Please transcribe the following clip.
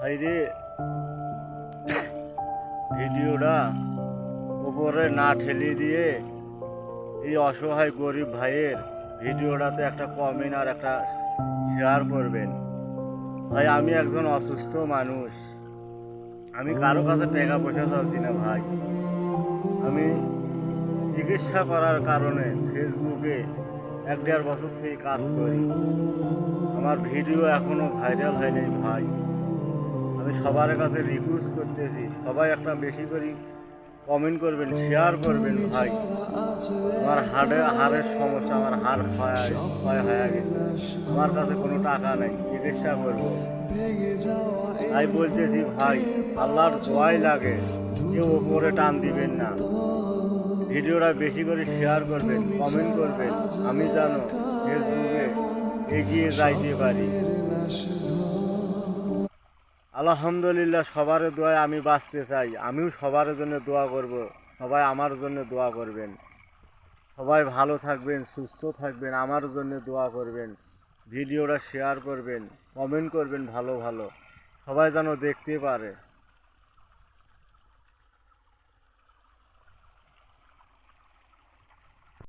ভাইরে, ভিডিওটা উপরে না ঠেলে দিয়ে এই অসহায় গরিব ভাইয়ের ভিডিওটাতে একটা কমেন্ট আর একটা শেয়ার করবেন। ভাই, আমি একজন অসুস্থ মানুষ, আমি কারো কাছে টাকা পয়সা চাচ্ছি না ভাই। আমি চিকিৎসা করার কারণে ফেসবুকে 1-1.5 বছর থেকে কাজ করি। আমার ভিডিও এখনো ভাইরাল হয়নি ভাই। আমি সবার কাছে রিকোয়েস্ট করতেছি, সবাই একটা বেশি করে কমেন্ট করবেন, শেয়ার করবেন ভাই। আমার হাড়ের সমস্যা, আমার হাড় ক্ষয় হয়ে গেছে, আমার কাছে কোনো টাকা নেই, চিকিৎসা করব। তাই বলতেছি ভাই, আল্লাহর দোয়াই লাগে, কেউ ওপরে টান দিবেন না। ভিডিওটা বেশি করে শেয়ার করবেন, কমেন্ট করবেন, আমি যেন ফেসবুকে এগিয়ে যাইতে পারি। আলহামদুলিল্লাহ, সবার দোয়ায় আমি বাঁচতে চাই। আমিও সবার জন্য দোয়া করব, সবাই আমার জন্য দোয়া করবেন। সবাই ভালো থাকবেন, সুস্থ থাকবেন, আমার জন্য দোয়া করবেন। ভিডিওটা শেয়ার করবেন, কমেন্ট করবেন ভালো ভালো, সবাই যেন দেখতে পারে।